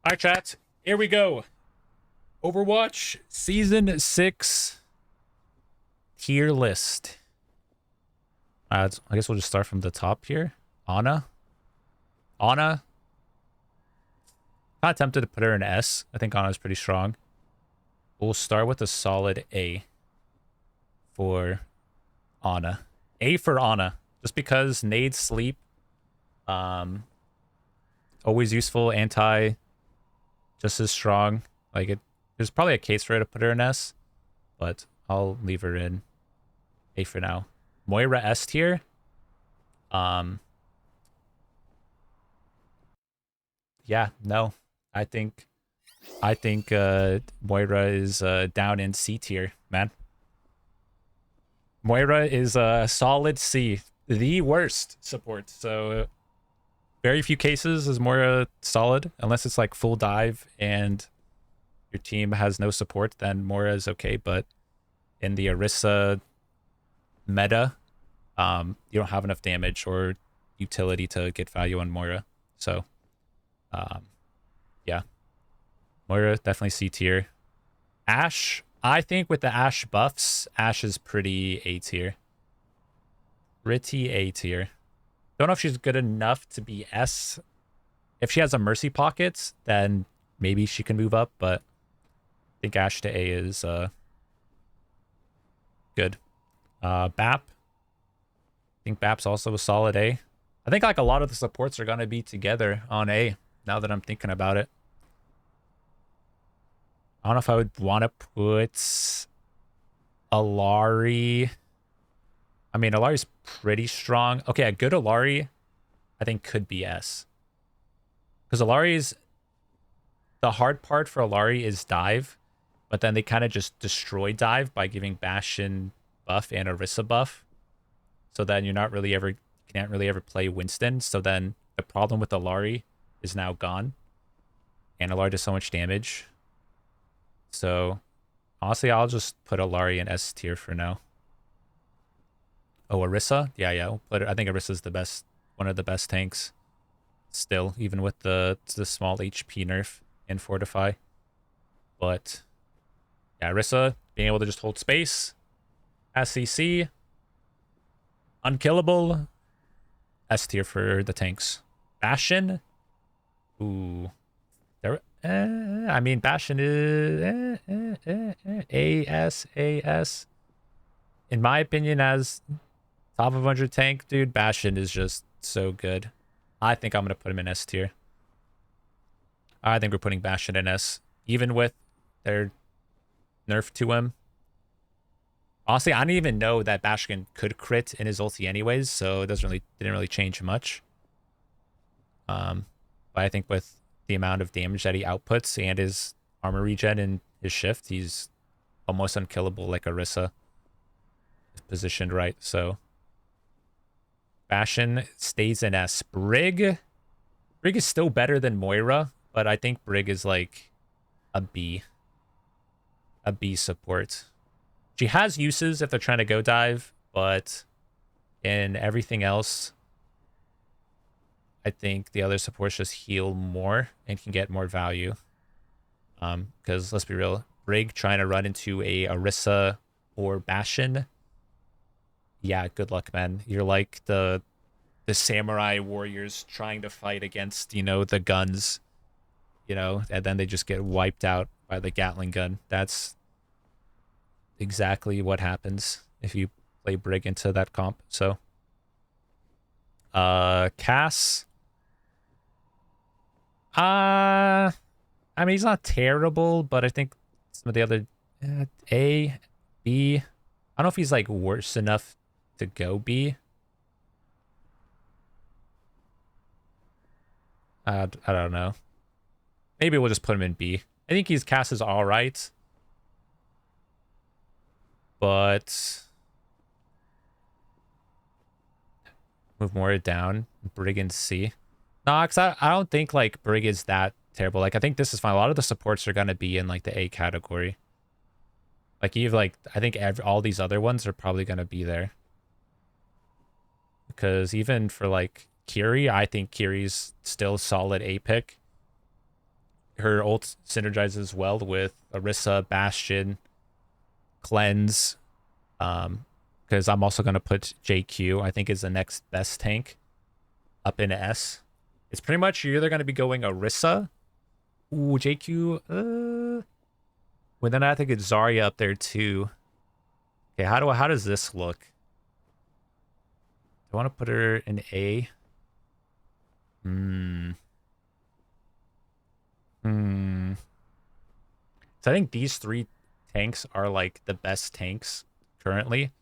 All right, chat. Here we go. Overwatch Season 6 tier list. I guess we'll just start from the top here. Ana. Ana. Kind of tempted to put her in S. I think Ana's pretty strong. We'll start with a solid A for Ana. A for Ana. Just because nade sleep. Always useful. Anti. Just as strong. Like it. There's probably a case for her to put her in S. But I'll leave her in A for now. Moira S tier. Yeah, no. I think Moira is down in C tier, man. Moira is a solid C, the worst support. So very few cases is Moira solid, unless it's like full dive and your team has no support, then Moira is okay. But in the Orisa meta, you don't have enough damage or utility to get value on Moira. So yeah. Moira, definitely C tier. Ashe, I think with the Ashe buffs, Ashe is pretty A tier. Pretty A tier. Don't know if she's good enough to be S. If she has a Mercy Pockets, then maybe she can move up, but I think Ashe to A is good. BAP. I think BAP's also a solid A. I think like a lot of the supports are going to be together on A, now that I'm thinking about it. I don't know if I would want to put Alari. I mean, Alari's pretty strong. Okay, a good Alari, I think, could be S. Because Alari's... The hard part for Alari is dive, but then they kind of just destroy dive by giving Bastion buff and Orisa buff. So then you're not really ever... Can't really ever play Winston. So then the problem with Alari is now gone. And Alari does so much damage. So, honestly, I'll just put Alari in S tier for now. Oh, Orisa? Yeah. We'll put it, I think Orisa's the best, one of the best tanks. Still, even with the small HP nerf in Fortify. But, yeah, Orisa being able to just hold space. SCC. Unkillable. S tier for the tanks. Bastion? Ooh. I mean, Bastion is AS. In my opinion, as top of 100 tank, dude, Bastion is just so good. I think I'm going to put him in S tier. I think we're putting Bastion in S, even with their nerf to him. Honestly, I didn't even know that Bastion could crit in his ulti anyways, so it didn't really change much. But I think with the amount of damage that he outputs and his armor regen and his shift, he's almost unkillable like Orisa. Positioned right, so Bastion stays in S. Brig is still better than Moira, but I think Brig is like a B support. She has uses if they're trying to go dive, but in everything else, I think the other supports just heal more and can get more value. Because let's be real, Brig trying to run into a Orisa or Bastion, yeah, good luck, man. You're like the samurai warriors trying to fight against, the guns, and then they just get wiped out by the Gatling gun. That's exactly what happens if you play Brig into that comp. So, Cass. I mean, he's not terrible, but I think some of the other A, B. I don't know if he's like worse enough to go B. I don't know. Maybe we'll just put him in B. I think his Cass is all right, but move more down. Brig in C. No, because I don't think like Brig is that terrible. Like I think this is fine. A lot of the supports are gonna be in like the A category. Like you've I think all these other ones are probably gonna be there. Because even for like Kiri, I think Kiri's still solid A pick. her ult synergizes well with Orisa, Bastion, Cleanse. Because I'm also gonna put JQ. I think is the next best tank up in S. It's pretty much you're either gonna be going Orisa. Ooh, JQ. Well, then I think it's Zarya up there too. Okay, how does this look? Do I want to put her in A? So I think these three tanks are like the best tanks currently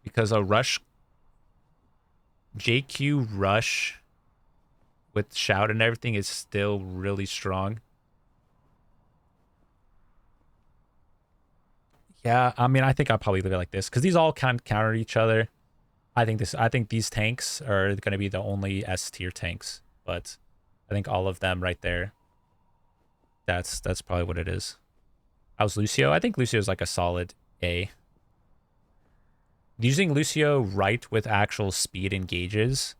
because a rush JQ rush with shout and everything is still really strong. Yeah, I mean, I think I'll probably leave it like this because these all kind of counter each other. I think these tanks are going to be the only S tier tanks, but I think all of them right there. That's probably what it is. How's Lucio? I think Lucio's like a solid A. Using Lucio right with actual speed engages,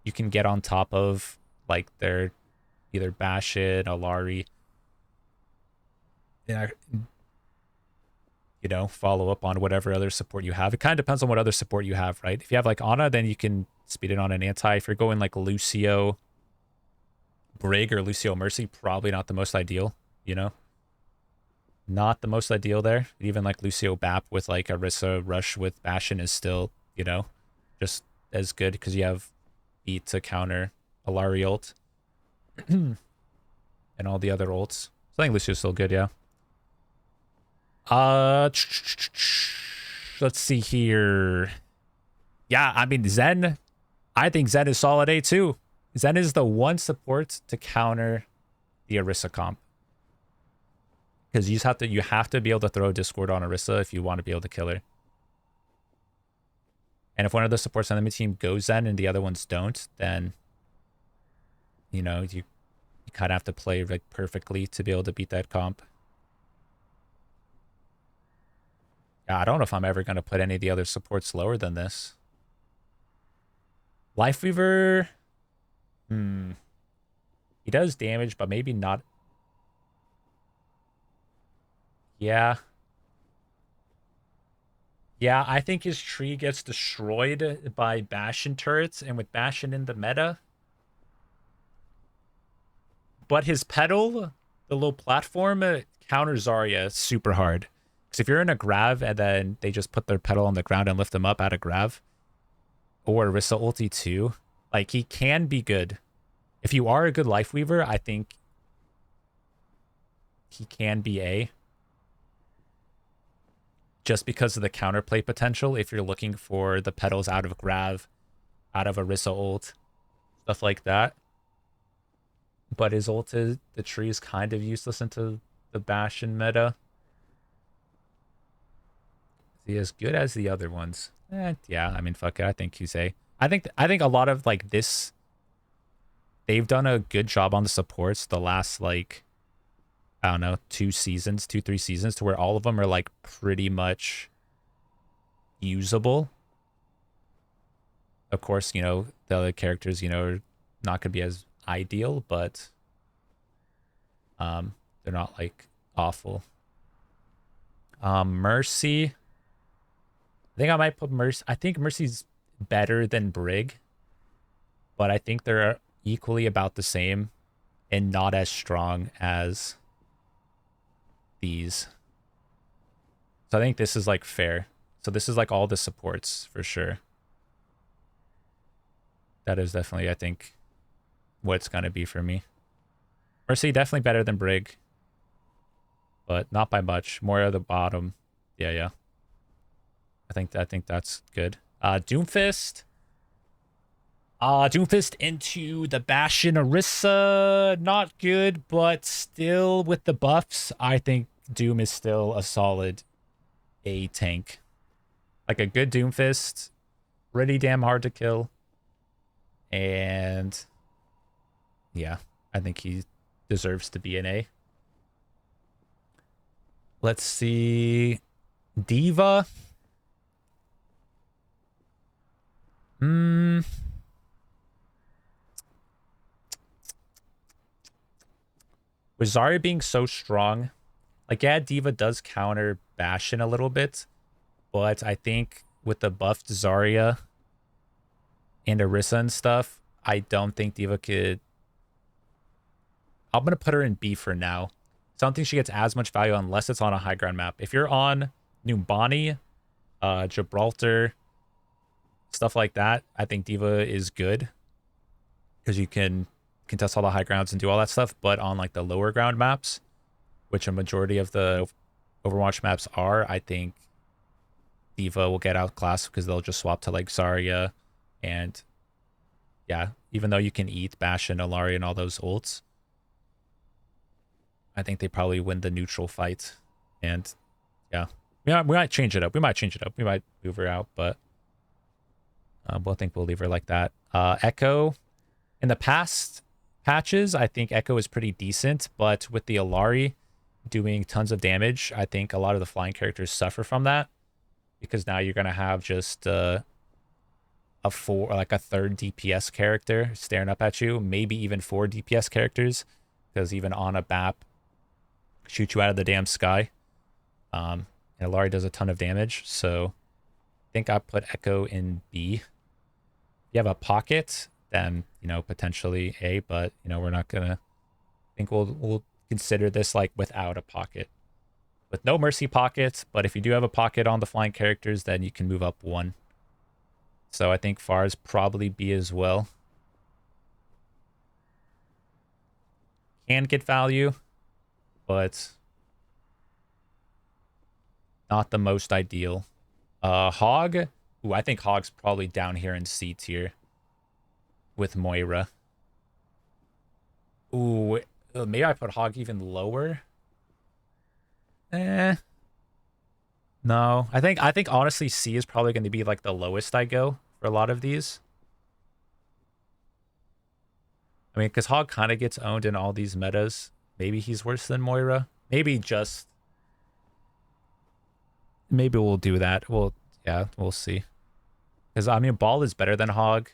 you can get on top of like their either Bastion, Alari. Yeah, you know, follow up on whatever other support you have. It kind of depends on what other support you have, right? If you have like Ana, then you can speed it on an anti. If you're going like Lucio Brig or Lucio Mercy, probably not the most ideal, you know? Not the most ideal there. Even like Lucio Bap with like Orisa Rush with Bastion is still, you know, just as good because you have beat to counter Alari ult and all the other ults. So I think Lucio's still good, yeah. Let's see here. Yeah, I mean Zen. I think Zen is solid A too. Zen is the one support to counter the Orisa comp. Because you have to be able to throw Discord on Orisa if you want to be able to kill her. And if one of the supports on the team goes Zen and the other ones don't, then you know, you kind of have to play like perfectly to be able to beat that comp. Yeah, I don't know if I'm ever going to put any of the other supports lower than this. Lifeweaver, he does damage, but maybe not. Yeah. Yeah, I think his tree gets destroyed by Bastion turrets, and with Bastion in the meta. But his pedal, the little platform, counters Zarya super hard. Because if you're in a grav and then they just put their pedal on the ground and lift them up out of grav, or Orisa ulti too, like he can be good. If you are a good Lifeweaver, I think he can be A. Just because of the counterplay potential, if you're looking for the pedals out of grav, out of Orisa ult, stuff like that. But his ult is, the tree is kind of useless into the Bastion meta. Is he as good as the other ones? Yeah, I mean, fuck it. I think he's A. I think a lot of like this, they've done a good job on the supports the last like, I don't know, 3 seasons to where all of them are like pretty much usable. Of course, you know, the other characters, you know, are not gonna be as ideal, but they're not like awful. Mercy. I think I might put Mercy. I think Mercy's better than Brig, but I think they're equally about the same and not as strong as these. So I think this is like fair. So this is like all the supports for sure. That is definitely, I think, what it's gonna be for me. Mercy definitely better than Brig, but not by much. More at the bottom. Yeah. I think that's good. Doomfist. Doomfist into the Bastion Orisa. Not good, but still with the buffs, I think Doom is still a solid A tank. Like a good Doomfist. Pretty damn hard to kill. And yeah, I think he deserves to be an A. Let's see. Diva. With Zarya being so strong, like, yeah, Diva does counter Bastion a little bit, but I think with the buffed Zarya and Orisa and stuff, I don't think Diva could. I'm going to put her in B for now. I don't think she gets as much value unless it's on a high ground map. If you're on Numbani, Gibraltar, stuff like that, I think Diva is good because you can contest all the high grounds and do all that stuff. But on like the lower ground maps, which a majority of the Overwatch maps are, I think Diva will get outclassed because they'll just swap to like Zarya. And yeah, even though you can eat Bastion, Illari, and all those ults, I think they probably win the neutral fight. And yeah, we might change it up. We might move her out, but we'll think we'll leave her like that. Echo, in the past patches, I think Echo is pretty decent, but with the Illari doing tons of damage, I think a lot of the flying characters suffer from that because now you're gonna have just a third DPS character staring up at you, maybe even 4 DPS characters, because even on a BAP shoot you out of the damn sky. And Illari does a ton of damage, so I think I put Echo in B. If you have a pocket, then potentially A, but we're not gonna. I think we'll consider this like without a pocket, with no mercy pockets. But if you do have a pocket on the flying characters, then you can move up 1. So I think Far's probably B as well. Can get value, but not the most ideal. Hog. Ooh, I think Hog's probably down here in C tier with Moira. Ooh, maybe I put Hog even lower. No, I think honestly C is probably going to be like the lowest I go for a lot of these. I mean, because Hog kind of gets owned in all these metas. Maybe he's worse than Moira. Maybe we'll do that. Yeah, we'll see. Because I mean, Ball is better than Hog,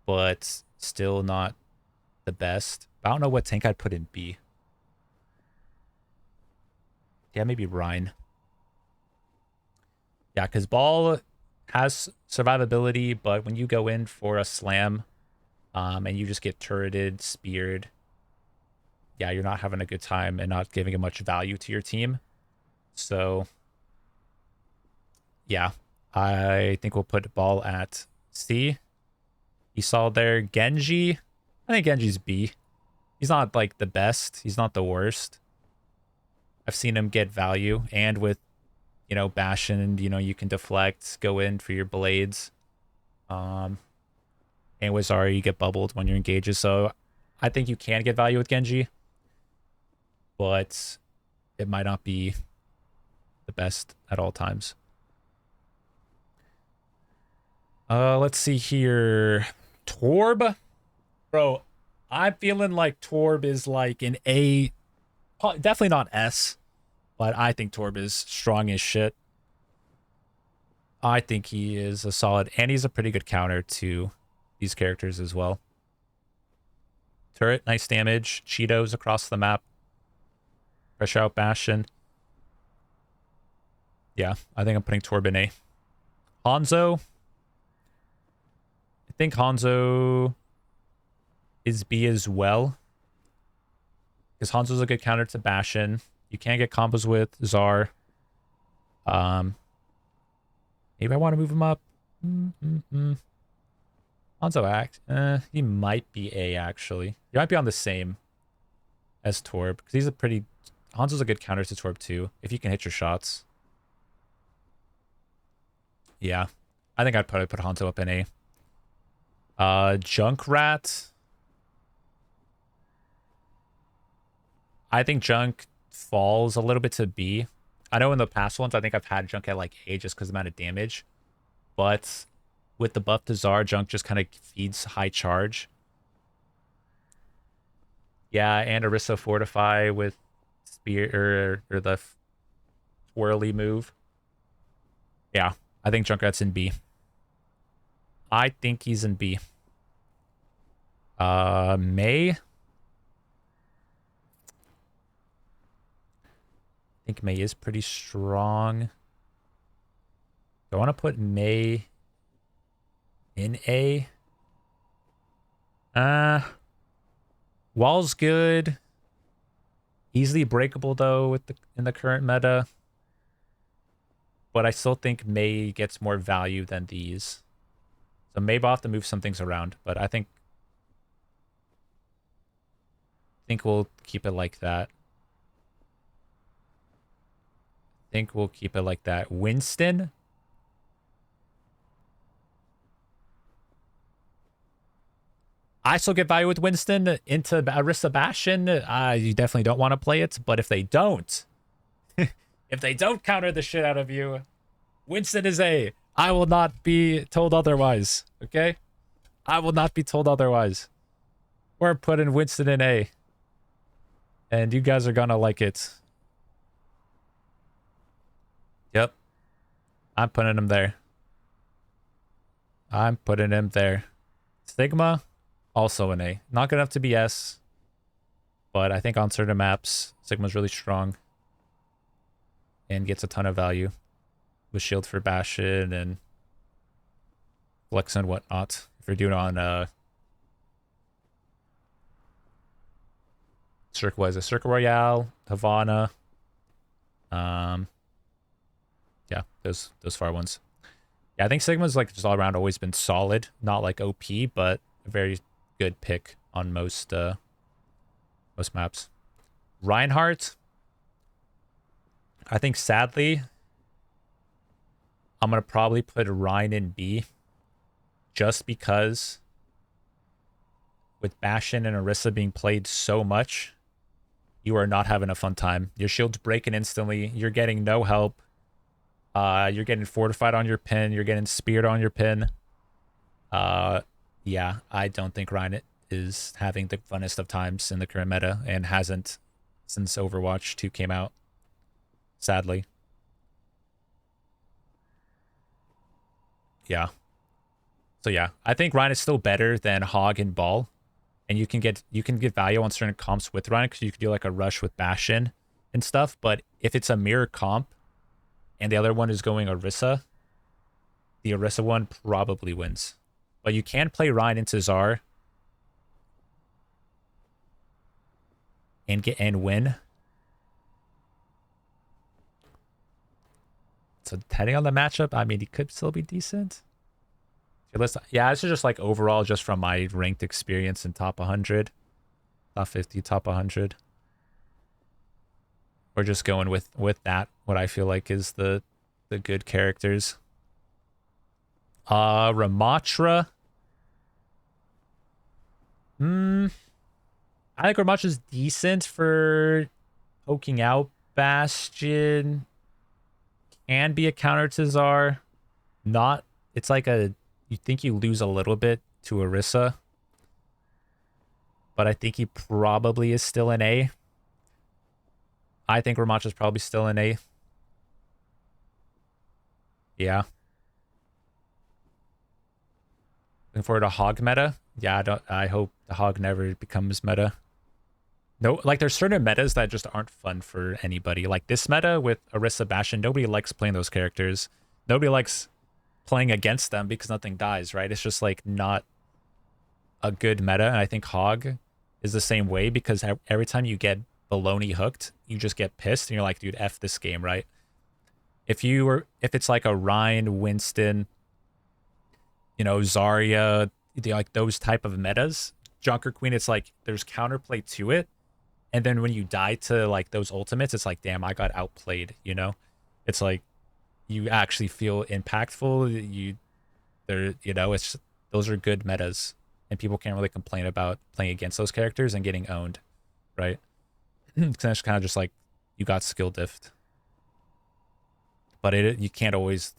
but still not the best. I don't know what tank I'd put in B. Yeah, maybe Rhine. Yeah, because Ball has survivability, but when you go in for a slam, and you just get turreted, speared, yeah, you're not having a good time and not giving much value to your team. So, yeah, I think we'll put Ball at C. You saw there Genji. I think Genji's B. He's not like the best. He's not the worst. I've seen him get value, and with Bastion, you can deflect, go in for your blades. And with Zarya, you get bubbled when you're engages. So I think you can get value with Genji, but it might not be the best at all times. Let's see here. Torb. Bro, I'm feeling like Torb is like an A. Definitely not S, but I think Torb is strong as shit. I think he is a solid, and he's a pretty good counter to these characters as well. Turret, nice damage. Cheetos across the map. Pressure out Bastion. Yeah, I think I'm putting Torb in A. Hanzo. I think Hanzo is B as well, because Hanzo's a good counter to Bastion. You can get combos with Czar. Maybe I want to move him up. Hanzo he might be A actually. He might be on the same as Torb, because Hanzo's a good counter to Torb too, if you can hit your shots. Yeah, I think I'd probably put Hanzo up in A. Junkrat. I think Junk falls a little bit to B. I know in the past ones, I think I've had Junk at like A just because of the amount of damage. But with the buff to Czar, Junk just kind of feeds high charge. Yeah, and Orisa Fortify with Spear or the twirly move. Yeah, I think Junkrat's in B. I think he's in B. May. think Mei is pretty strong. Do I want to put Mei in A? Wall's good. Easily breakable though with in the current meta. But I still think Mei gets more value than these. So Mei will have to move some things around, but I think we'll keep it like that. Winston. I still get value with Winston into Orisa Bastion. You definitely don't want to play it, but if they don't, if they don't counter the shit out of you, Winston is A. I will not be told otherwise, okay? I will not be told otherwise. We're putting Winston in A. And you guys are gonna like it. Yep. I'm putting him there. Sigma, also an A. Not good enough to be S. But I think on certain maps, Sigma's really strong. And gets a ton of value. With Shield for Bastion and Flex and whatnot. If you're doing it on Circle Royale, Havana. Yeah, those far ones. Yeah, I think Sigma's like just all around always been solid, not like OP, but a very good pick on most maps. Reinhardt, I think sadly, I'm gonna probably put Rein in B, just because with Bastion and Orisa being played so much, you are not having a fun time. Your shield's breaking instantly. You're getting no help. You're getting fortified on your pin. You're getting speared on your pin. Yeah, I don't think Rein is having the funnest of times in the current meta and hasn't since Overwatch 2 came out. Sadly. Yeah. So yeah, I think Rein is still better than Hog and Ball. And you can get value on certain comps with Rein because you can do like a rush with Bastion and stuff. But if it's a mirror comp and the other one is going Orisa, the Orisa one probably wins. But you can play Rein into Czar and win. So depending on the matchup, I mean, he could still be decent. Yeah, this is just like overall, just from my ranked experience in top 100, top 50, top 100. We're just going with that, what I feel like is the good characters. Ramatra. I think Ramatra's decent for poking out Bastion. Can be a counter to Czar. Not, it's like you think you lose a little bit to Orisa. But I think he probably is still an A. I think Ramatra's probably still an A. Yeah. Looking forward to Hog meta. Yeah, I hope the Hog never becomes meta. No, like there's certain metas that just aren't fun for anybody. Like this meta with Orisa Bastion, nobody likes playing those characters. Nobody likes playing against them because nothing dies, right? It's just like not a good meta. And I think Hog is the same way because every time you get baloney hooked, you just get pissed and you're like, dude, F this game, right? If it's like a Rein, Winston, Zarya, like those type of metas, Junker Queen, it's like there's counterplay to it. And then when you die to like those ultimates, it's like, damn, I got outplayed, It's like you actually feel impactful. It's those are good metas. And people can't really complain about playing against those characters and getting owned, right? Because that's kind of just like you got skill diffed. But you can't always,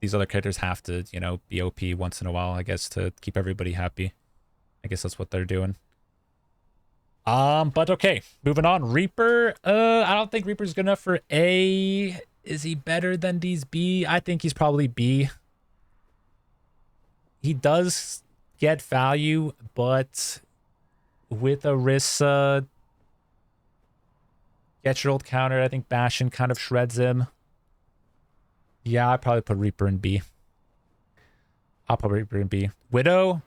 these other characters have to, be OP once in a while, I guess, to keep everybody happy. I guess that's what they're doing. But okay, moving on. Reaper, I don't think Reaper's good enough for A. Is he better than these B? I think he's probably B. He does get value, but with Orisa, Get your old counter. I think Bastion kind of shreds him. Yeah, I'd probably put Reaper in B. I'll put Reaper in B. Widow,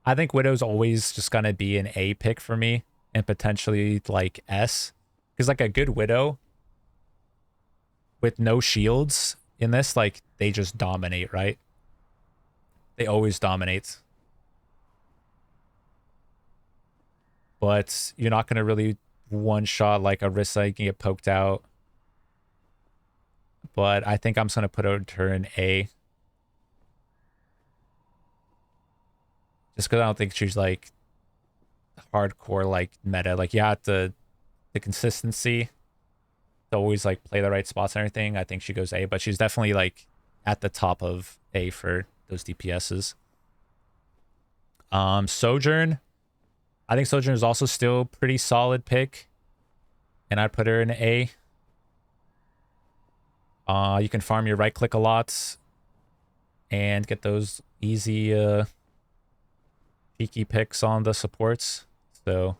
I think Widow's always just gonna be an A pick for me and potentially like S. Because like a good Widow with no shields in this, like they just dominate, right? They always dominate. But you're not gonna really one shot like Orisa, you can get poked out. But I think I'm just gonna put her in A. Just because I don't think she's like hardcore like meta. Like yeah, the consistency to always like play the right spots and everything. I think she goes A, but she's definitely like at the top of A for those DPSs. Sojourn. I think Sojourn is also still pretty solid pick. And I'd put her in A. You can farm your right click a lot and get those easy peaky picks on the supports. So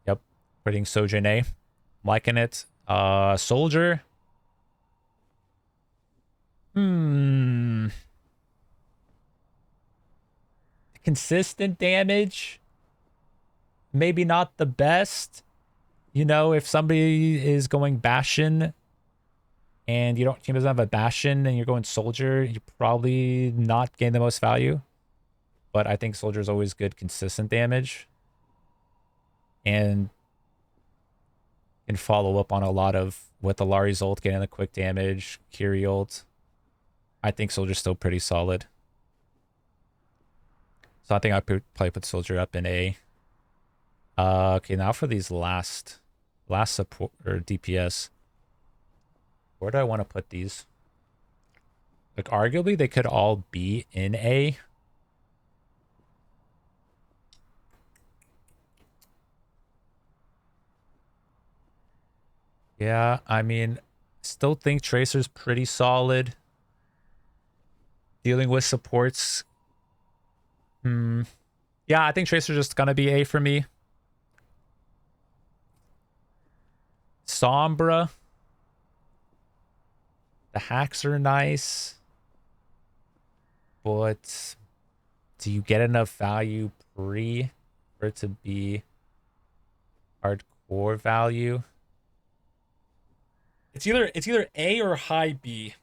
yep, putting Sojourn A. Liking it. Soldier. Consistent damage. Maybe not the best. You know, if somebody is going Bastion and team doesn't have a Bastion and you're going Soldier, you're probably not getting the most value. But I think Soldier is always good consistent damage. And can follow up on a lot of with the Lari's ult, getting the quick damage, Kiri ult. I think Soldier's still pretty solid. So I think I'd probably put Soldier up in A. Okay, now for these last support or DPS. Where do I want to put these? Like arguably they could all be in A. Yeah, I mean, still think Tracer's pretty solid. Dealing with supports. Yeah, I think Tracer's just gonna be A for me. Sombra. The hacks are nice. But do you get enough value pre for it to be hardcore value? It's either A or high B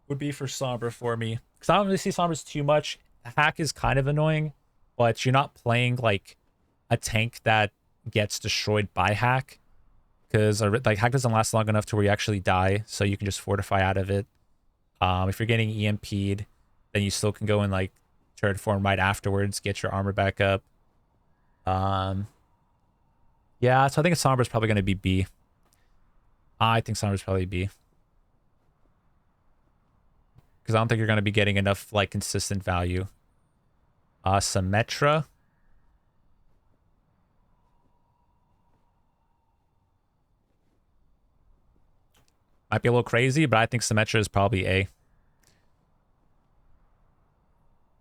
would be for Sombra for me. Because I don't really see Sombra's too much. The hack is kind of annoying, but you're not playing like a tank that gets destroyed by hack. Because like hack doesn't last long enough to where you actually die, so you can just fortify out of it. If you're getting EMP'd, then you still can go and like turret form right afterwards, get your armor back up. Yeah, so I think Sombra's probably going to be B. I think Sombra's probably B. Because I don't think you're going to be getting enough like consistent value. Symmetra. Might be a little crazy, but I think Symmetra is probably A.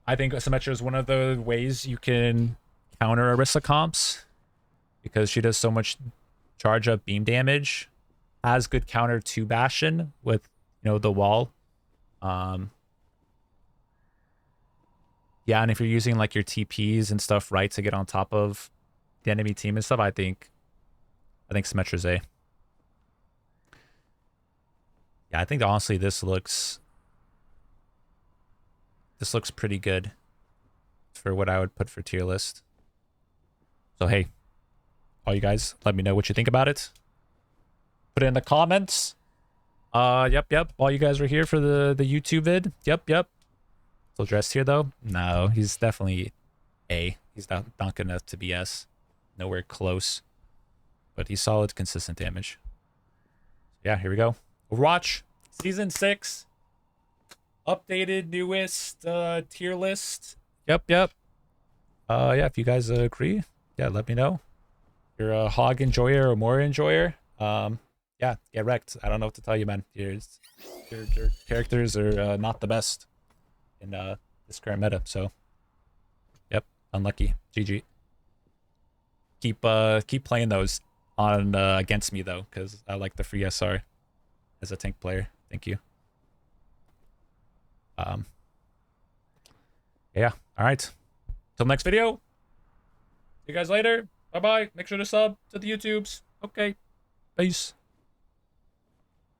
I think Symmetra is one of the ways you can counter Orisa comps because she does so much charge up beam damage. Has good counter to Bastion with, the wall. Yeah, and if you're using like your TPs and stuff right to get on top of the enemy team and stuff, I think Symmetra's A. Yeah, I think honestly this looks pretty good for what I would put for tier list. So hey, all you guys, let me know what you think about it. Put it in the comments. Yep. All you guys were here for the YouTube vid. Yep. Still dressed here though? No, he's definitely A. He's not good enough to be S. Nowhere close. But he's solid, consistent damage. Yeah, here we go. Overwatch Season 6. Updated, newest tier list. Yep. Yeah, if you guys agree, yeah, let me know. If you're a hog enjoyer or more enjoyer. Yeah, get wrecked. I don't know what to tell you, man. Your characters are not the best in this current meta, so yep, unlucky. GG. keep playing those on against me though, because I like the free SR as a tank player. Thank you. Yeah. All right. Till next video. See you guys later. Bye bye. Make sure to sub to the YouTubes. Okay. Peace.